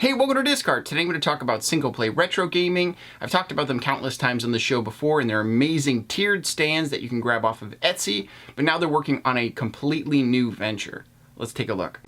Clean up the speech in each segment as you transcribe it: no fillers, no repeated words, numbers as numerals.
Hey, welcome to Discard. Today I'm going to talk about Syncoplay retro gaming. I've talked about them countless times on the show before, and they're amazing tiered stands that you can grab off of Etsy, but now they're working on a completely new venture. Let's take a look.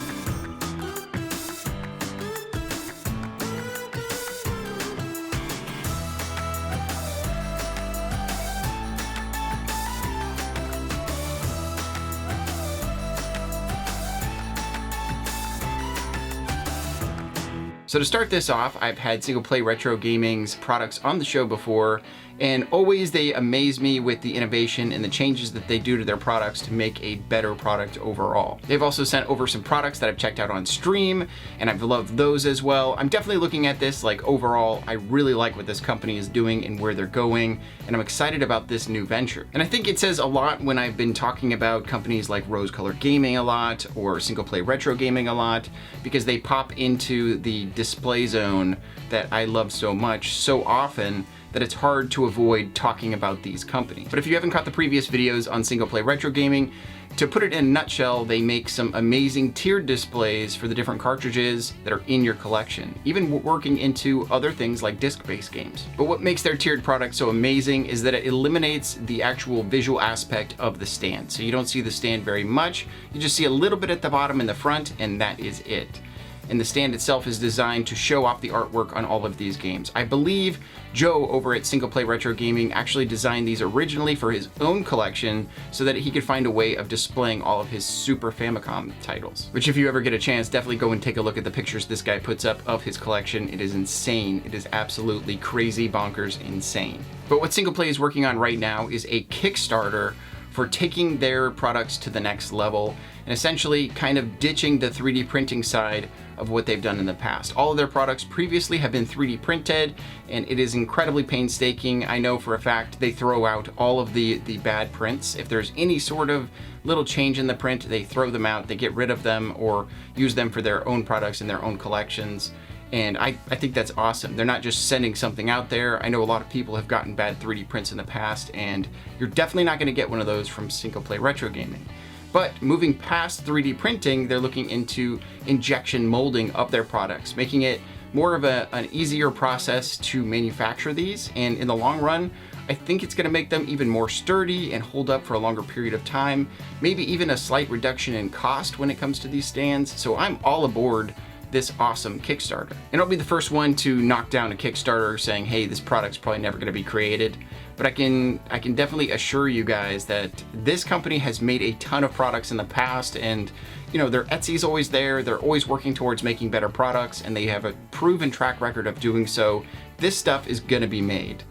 So to start this off, I've had Syncoplay Retro Gaming's products on the show before, and always they amaze me with the innovation and the changes that they do to their products to make a better product overall. They've also sent over some products that I've checked out on stream, and I've loved those as well. I'm definitely looking at this like overall, I really like what this company is doing and where they're going, and I'm excited about this new venture. And I think it says a lot when I've been talking about companies like Rose Color Gaming a lot, or Syncoplay Retro Gaming a lot, because they pop into the display zone that I love so much so often that it's hard to avoid talking about these companies. But if you haven't caught the previous videos on Syncoplay Retro Gaming, to put it in a nutshell, they make some amazing tiered displays for the different cartridges that are in your collection, even working into other things like disc-based games. But what makes their tiered product so amazing is that it eliminates the actual visual aspect of the stand. So you don't see the stand very much, you just see a little bit at the bottom and the front, and that is it. And the stand itself is designed to show off the artwork on all of these games. I believe Joe over at Syncoplay Retro Gaming actually designed these originally for his own collection so that he could find a way of displaying all of his Super Famicom titles. Which, if you ever get a chance, definitely go and take a look at the pictures this guy puts up of his collection. It is insane. It is absolutely crazy, bonkers, insane. But what Syncoplay is working on right now is a Kickstarter for taking their products to the next level and essentially kind of ditching the 3D printing side of what they've done in the past. All of their products previously have been 3D printed, and it is incredibly painstaking. I know for a fact they throw out all of the bad prints. If there's any sort of little change in the print, they throw them out, they get rid of them or use them for their own products in their own collections. And I think that's awesome. They're not just sending something out there. I know a lot of people have gotten bad 3D prints in the past, and you're definitely not gonna get one of those from Syncoplay Retro Gaming. But moving past 3D printing, they're looking into injection molding of their products, making it more of an easier process to manufacture these. And in the long run, I think it's gonna make them even more sturdy and hold up for a longer period of time, maybe even a slight reduction in cost when it comes to these stands. So I'm all aboard this awesome Kickstarter. And I'll be the first one to knock down a Kickstarter saying, hey, this product's probably never gonna be created. But I can definitely assure you guys that this company has made a ton of products in the past, and you know, their Etsy's always there, they're always working towards making better products, and they have a proven track record of doing so. This stuff is gonna be made.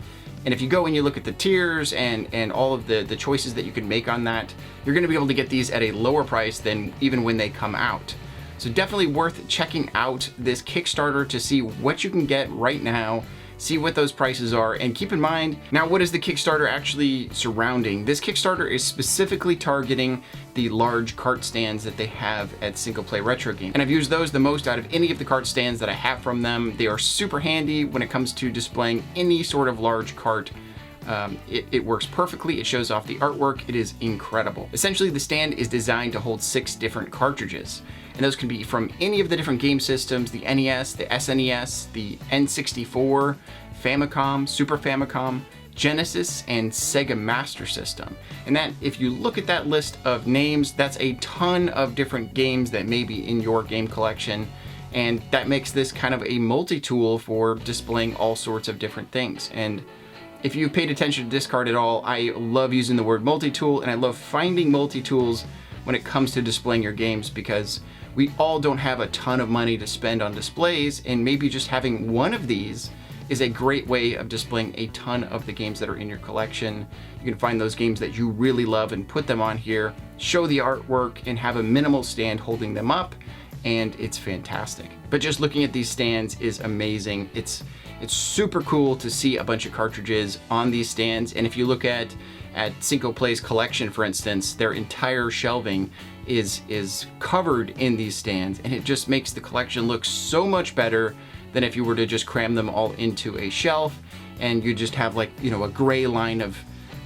And if you go and you look at the tiers and all of the choices that you can make on that, you're gonna be able to get these at a lower price than even when they come out. So definitely worth checking out this Kickstarter to see what you can get right now, see what those prices are, and keep in mind, now what is the Kickstarter actually surrounding? This Kickstarter is specifically targeting the large cart stands that they have at Syncoplay Retro Gaming. And I've used those the most out of any of the cart stands that I have from them. They are super handy when it comes to displaying any sort of large cart. It works perfectly, it shows off the artwork, it is incredible. Essentially, the stand is designed to hold 6 different cartridges, and those can be from any of the different game systems, the NES, the SNES, the N64, Famicom, Super Famicom, Genesis, and Sega Master System. And that, if you look at that list of names, that's a ton of different games that may be in your game collection, and that makes this kind of a multi-tool for displaying all sorts of different things. And if you've paid attention to Discard at all, I love using the word multi-tool, and I love finding multi-tools when it comes to displaying your games, because we all don't have a ton of money to spend on displays, and maybe just having one of these is a great way of displaying a ton of the games that are in your collection. You can find those games that you really love and put them on here, show the artwork, and have a minimal stand holding them up, and it's fantastic. But just looking at these stands is amazing. It's super cool to see a bunch of cartridges on these stands, and if you look at Syncoplay's collection, for instance, their entire shelving is covered in these stands, and it just makes the collection look so much better than if you were to just cram them all into a shelf and you just have, like, you know, a gray line of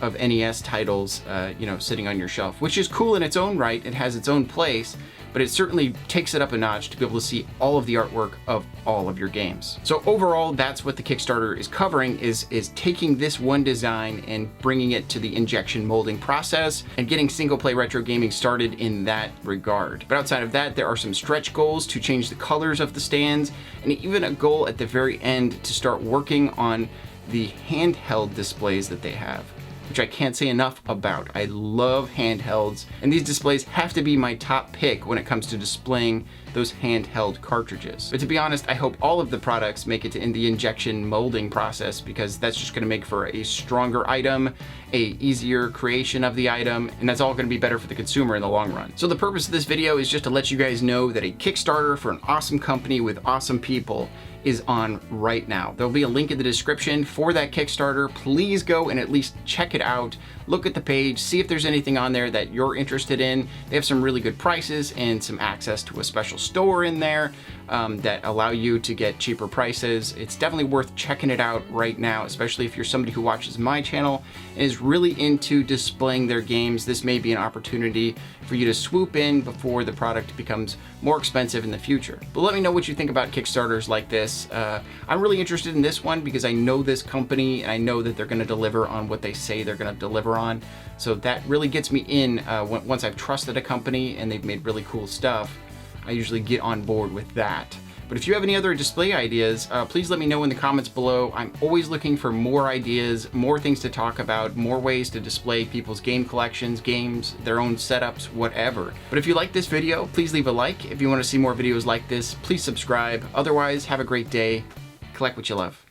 NES titles, you know, sitting on your shelf, which is cool in its own right. It has its own place, but it certainly takes it up a notch to be able to see all of the artwork of all of your games. So overall, that's what the Kickstarter is covering, is taking this one design and bringing it to the injection molding process and getting Syncoplay retro gaming started in that regard. But outside of that, there are some stretch goals to change the colors of the stands, and even a goal at the very end to start working on the handheld displays that they have, which I can't say enough about. I love handhelds, and these displays have to be my top pick when it comes to displaying those handheld cartridges. But to be honest, I hope all of the products make it in the injection molding process, because that's just gonna make for a stronger item, a easier creation of the item, and that's all gonna be better for the consumer in the long run. So the purpose of this video is just to let you guys know that a Kickstarter for an awesome company with awesome people is on right now. There'll be a link in the description for that Kickstarter. Please go and at least check it out. Look at the page, see if there's anything on there that you're interested in. They have some really good prices and some access to a special store in there that allow you to get cheaper prices. It's definitely worth checking it out right now, especially if you're somebody who watches my channel and is really into displaying their games. This may be an opportunity for you to swoop in before the product becomes more expensive in the future. But let me know what you think about Kickstarters like this. I'm really interested in this one because I know this company and I know that they're gonna deliver on what they say they're gonna deliver on. So that really gets me in once I've trusted a company and they've made really cool stuff. I usually get on board with that. But if you have any other display ideas, please let me know in the comments below. I'm always looking for more ideas, more things to talk about, more ways to display people's game collections, games, their own setups, whatever. But if you like this video, please leave a like. If you want to see more videos like this, please subscribe. Otherwise, have a great day. Collect what you love.